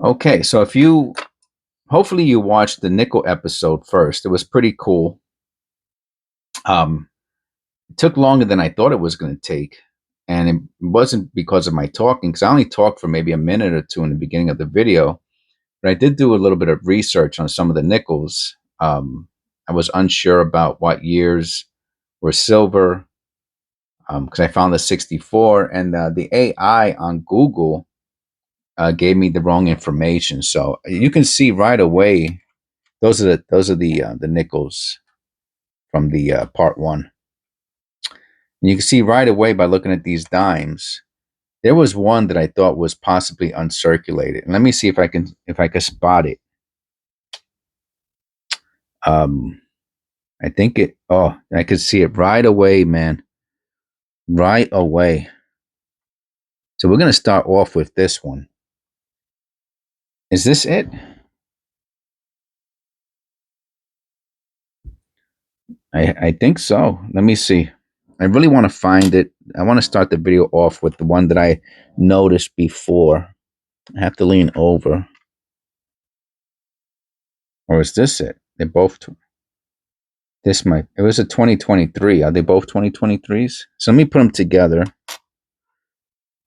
Okay, so hopefully you watched the nickel episode first. It was pretty cool. It took longer than I thought it was going to take, and it wasn't because of my talking, because I only talked for maybe a minute or two in the beginning of the video. But I did do a little bit of research on some of the nickels. I was unsure about what years were silver, because I found the 64, and the AI on Google gave me the wrong information. So you can see right away those are the nickels from the part one. And you can see right away by looking at these dimes. There was one that I thought was possibly uncirculated. And let me see if I can spot it. I think it. Oh, I could see it right away, man. Right away. So we're gonna start off with this one. Is this it? I think so. Let me see. I really want to find it. I want to start the video off with the one that I noticed before. I have to lean over. Or is this it? They're both. This might. It was a 2023. Are they both 2023s? So let me put them together.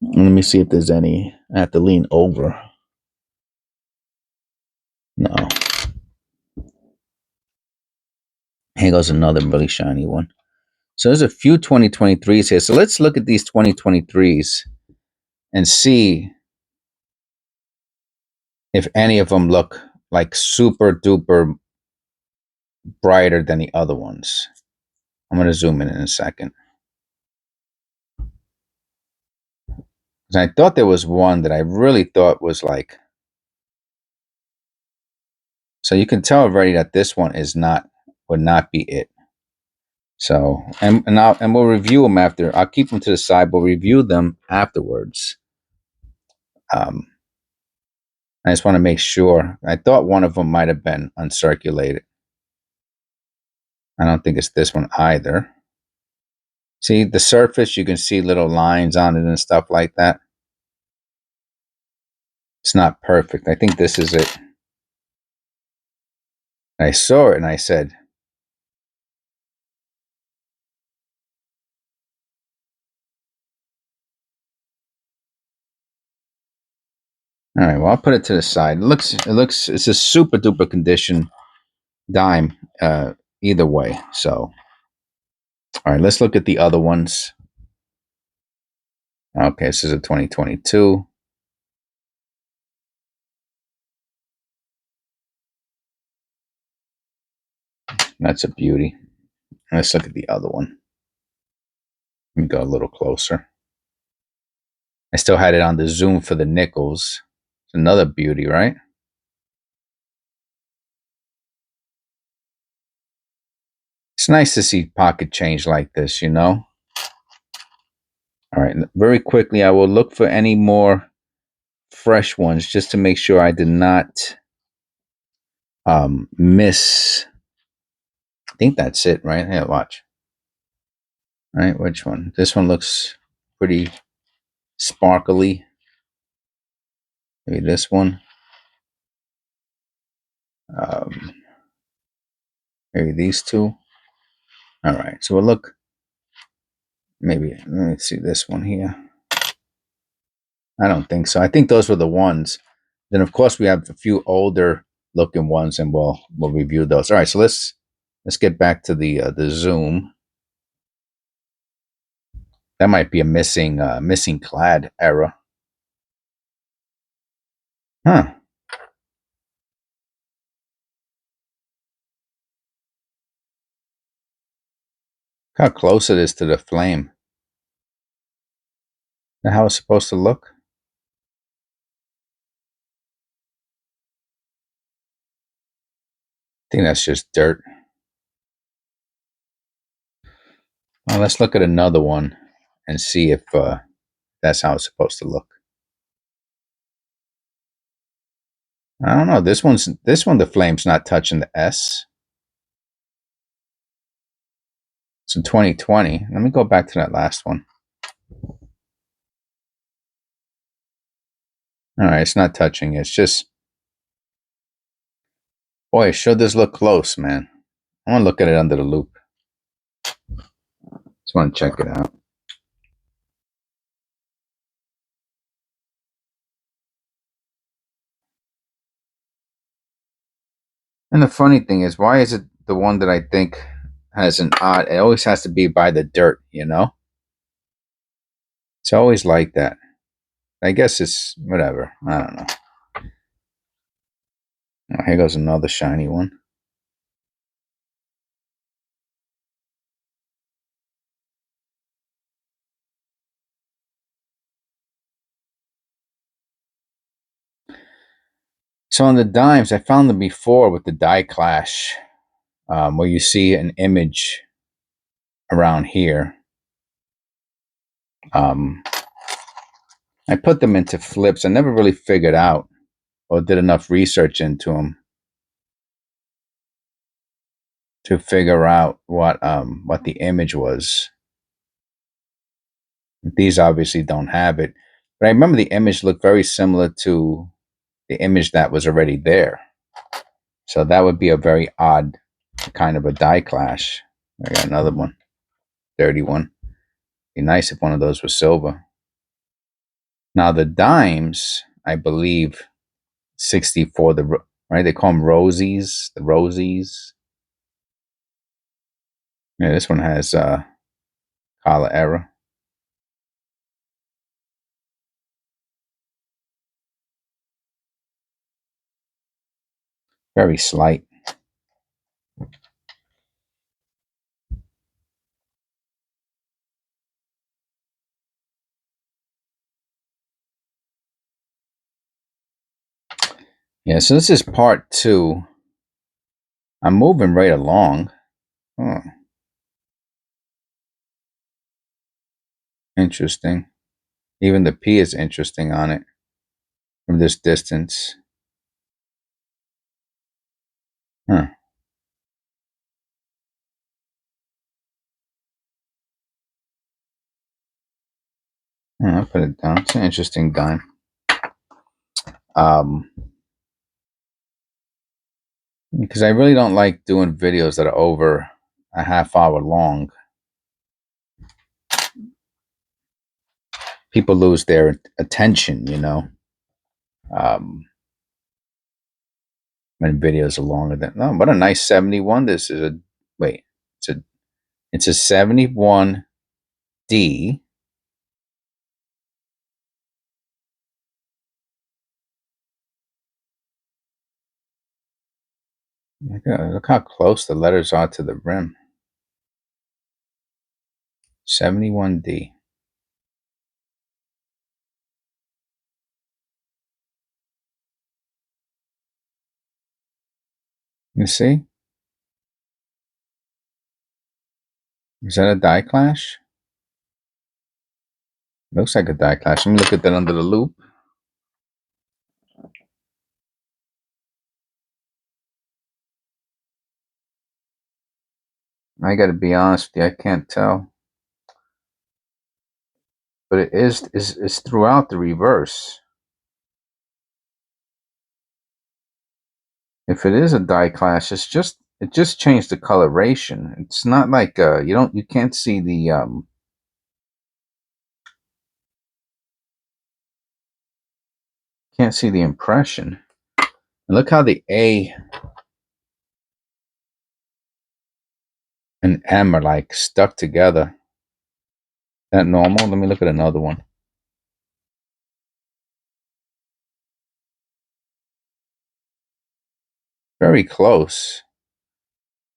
And let me see if there's any. I have to lean over. No. Here goes another really shiny one. So there's a few 2023s here. So let's look at these 2023s and see if any of them look like super duper brighter than the other ones. I'm going to zoom in a second. I thought there was one that I really thought was like. So you can tell already that this one would not be it. So and we'll review them after. I'll keep them to the side. We'll review them afterwards. I just want to make sure. I thought one of them might have been uncirculated. I don't think it's this one either. See the surface, you can see little lines on it and stuff like that. It's not perfect. I think this is it. I saw it and I said, all right, well, I'll put it to the side. It's a super duper condition dime, either way. So, all right, let's look at the other ones. Okay, this is a 2022. That's a beauty. Let's look at the other one. Let me go a little closer. I still had it on the zoom for the nickels. It's another beauty, right? It's nice to see pocket change like this, you know? All right, very quickly, I will look for any more fresh ones just to make sure I did not miss. I think that's it, right? Here, watch. All right, which one? This one looks pretty sparkly. Maybe this one. Maybe these two. All right, so we'll look. Maybe, let me see this one here. I don't think so. I think those were the ones. Then, of course, we have a few older looking ones, and we'll review those. All right, so let's get back to the zoom. That might be a missing clad error. Huh. Look how close it is to the flame. Is that how it's supposed to look? I think that's just dirt. Well, let's look at another one and see if that's how it's supposed to look. I don't know. This one, the flame's not touching the S. It's in 2020. Let me go back to that last one. All right, it's not touching. It's just, boy, it sure does look close, man. I want to look at it under the loop. Just want to check it out. And the funny thing is, why is it the one that I think has an odd, it always has to be by the dirt, you know? It's always like that. I guess it's whatever. I don't know. Oh, here goes another shiny one. So on the dimes, I found them before with the die clash, where you see an image around here. I put them into flips. I never really figured out or did enough research into them to figure out what the image was. These obviously don't have it, but I remember the image looked very similar to the image that was already there. So that would be a very odd kind of a die clash. I got another one, 31. Be nice if one of those was silver. Now the dimes, I believe, 64. Right, they call them rosies. The rosies. Yeah, this one has color error. Very slight. Yeah, so this is part 2. I'm moving right along. Oh, interesting. Even the P is interesting on it from this distance. Huh. I'll put it down. It's an interesting dime. Because I really don't like doing videos that are over a half hour long. People lose their attention, you know. When videos are longer than, no, what a nice 71. This is a, wait, it's a 71D. Look how close the letters are to the rim. 71D. You see? Is that a die clash? Looks like a die clash. Let me look at that under the loop. I gotta be honest with you, I can't tell. But it is throughout the reverse. If it is a die clash, it just changed the coloration. It's not like you can't see the impression. And look how the A and M are like stuck together. Is that normal? Let me look at another one. Very close.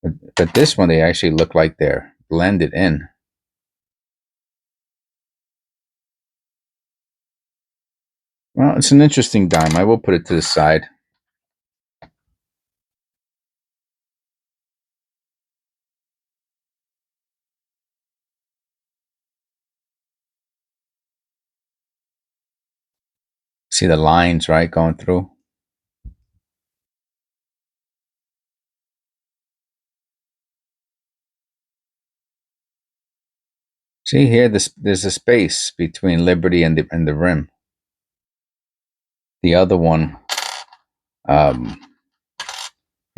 But this one, they actually look like they're blended in. Well, it's an interesting dime. I will put it to the side. See the lines, right, going through? See here, there's a space between Liberty and the rim. The other one, yeah,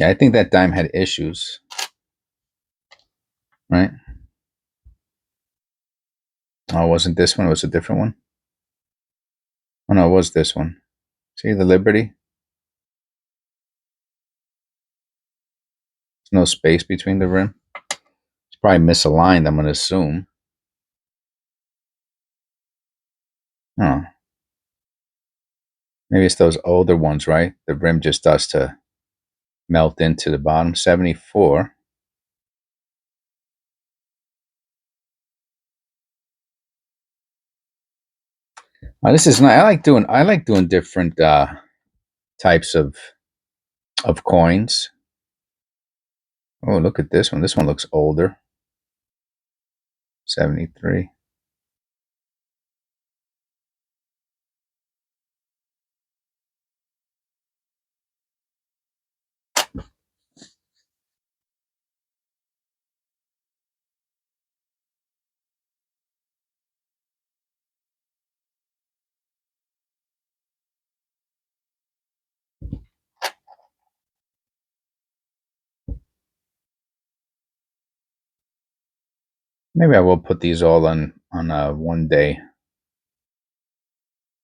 I think that dime had issues, right? Oh, it wasn't this one. It was a different one. Oh, no, it was this one. See the Liberty? There's no space between the rim. It's probably misaligned, I'm going to assume. Oh, maybe it's those older ones, right? The rim just does to melt into the bottom. 74. This is nice. I like doing different types of coins. Oh, look at this one. This one looks older. 73. Maybe I will put these all on one day.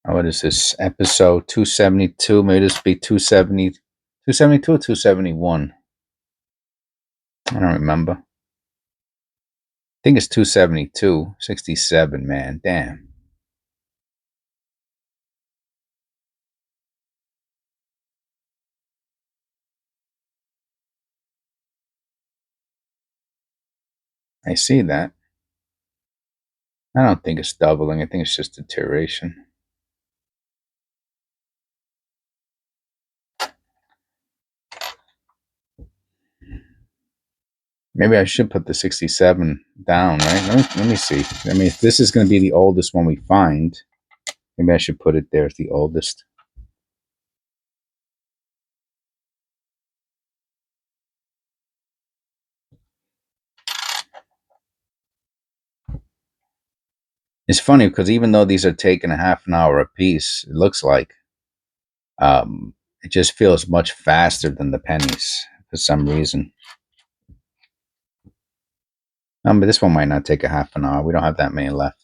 What is this? Episode 272. Maybe this be 270, 272 or 271. I don't remember. I think it's 272. 67, man. Damn. I see that. I don't think it's doubling. I think it's just deterioration. Maybe I should put the 67 down, right? Let me see. I mean, if this is going to be the oldest one we find, maybe I should put it there as the oldest. It's funny because even though these are taking a half an hour a piece, it looks like it just feels much faster than the pennies for some reason. But this one might not take a half an hour. We don't have that many left.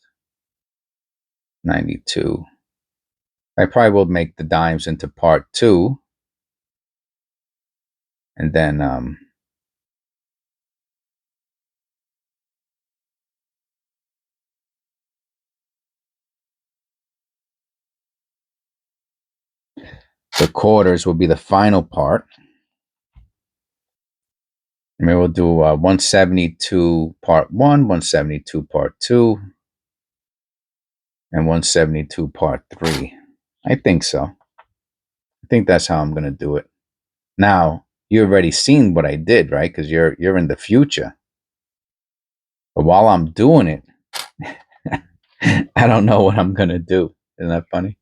92. I probably will make the dimes into part 2. And then the quarters will be the final part. And maybe we'll do 172 part 1, 172 part 2, and 172 part 3. I think so. I think that's how I'm going to do it. Now, you've already seen what I did, right? Because you're in the future. But while I'm doing it, I don't know what I'm going to do. Isn't that funny?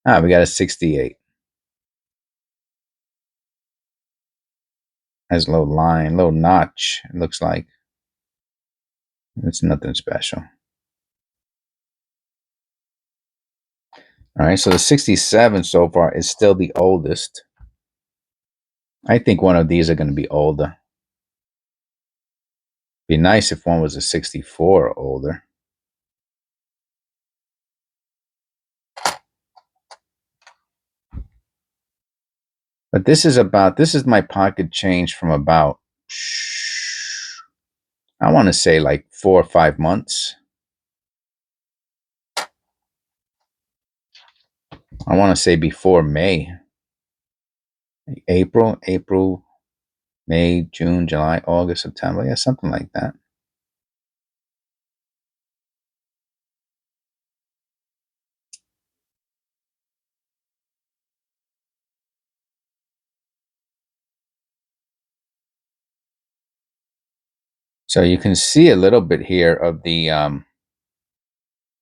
We got a 68. Has a little line, little notch, it looks like. It's nothing special. All right, so the 67 so far is still the oldest. I think one of these are going to be older. Be nice if one was a 64 or older. But this is my pocket change from about, I want to say like 4 or 5 months. I want to say before May. April, May, June, July, August, September. Yeah, something like that. So you can see a little bit here of the,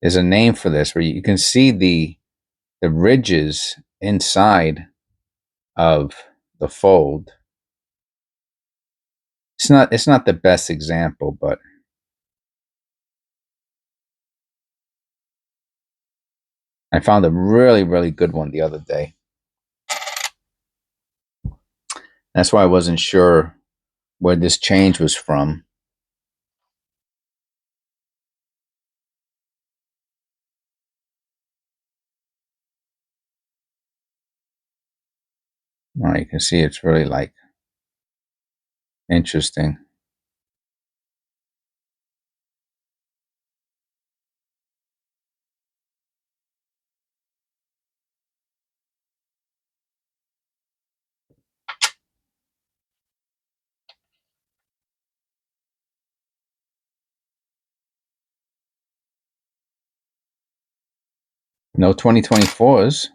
there's a name for this where you can see the ridges inside of the fold. It's not the best example, but I found a really, really good one the other day. That's why I wasn't sure where this change was from. Well, you can see it's really like interesting. No 2024s.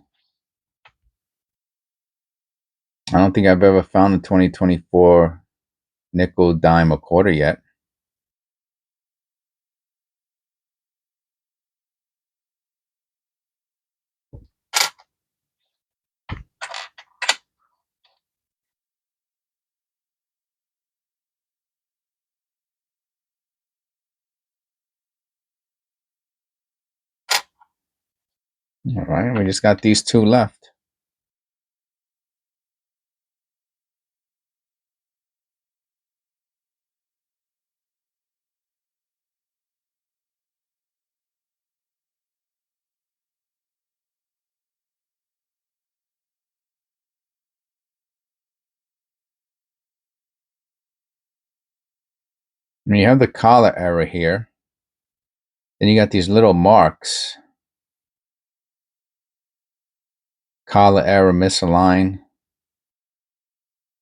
I don't think I've ever found a 2024 nickel, dime, or quarter yet. All right, we just got these two left. And you have the collar error here. Then you got these little marks. Collar error, misaligned.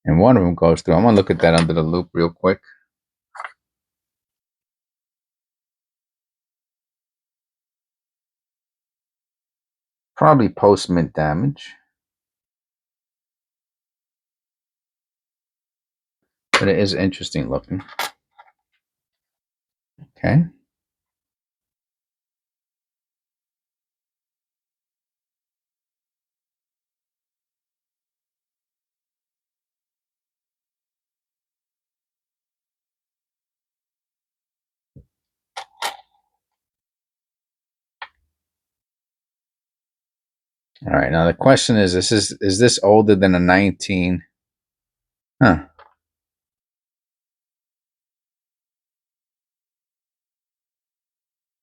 And one of them goes through. I'm going to look at that under the loop real quick. Probably post-mint damage. But it is interesting looking. Okay. All right. Now the question is this older than a 19? Huh.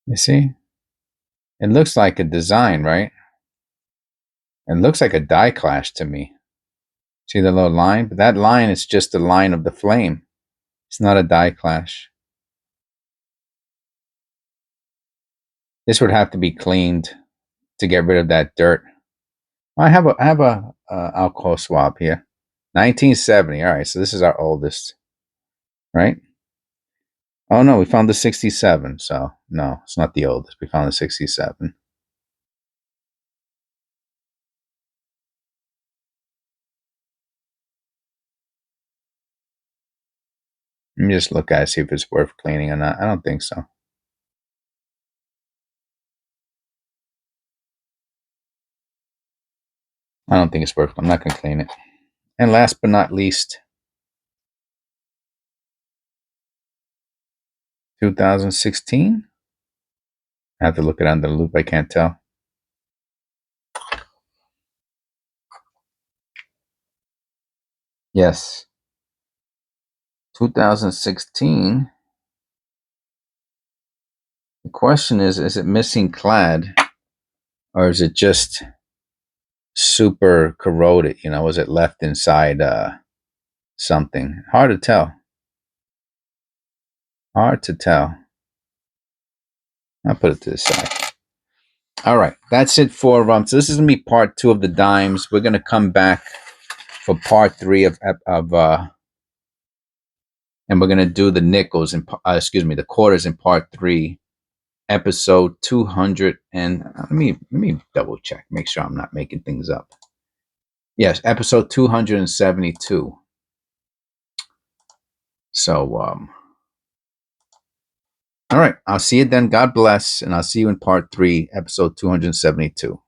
You see? It looks like a design, right? It looks like a die clash to me. See the little line? But that line is just the line of the flame. It's not a die clash. This would have to be cleaned to get rid of that dirt. I have a alcohol swab here. 1970. All right, so this is our oldest, right? Oh no, we found the 67. So no, it's not the oldest. We found the 67. Let me just look at it, see if it's worth cleaning or not. I don't think so. I don't think it's worth. I'm not going to clean it. And last but not least, 2016. I have to look it under the loop. I can't tell. Yes. 2016. The question is it missing clad or is it just super corroded? You know, was it left inside something? Hard to tell. Hard to tell. I'll put it to the side. All right, that's it for so this is gonna be part 2 of the dimes. We're gonna come back for part 3 of and we're gonna do the nickels and the quarters in part 3, episode 200. And let me double check, make sure I'm not making things up. Yes, episode 272. So all right, I'll see you then. God bless, and I'll see you in part 3, episode 272.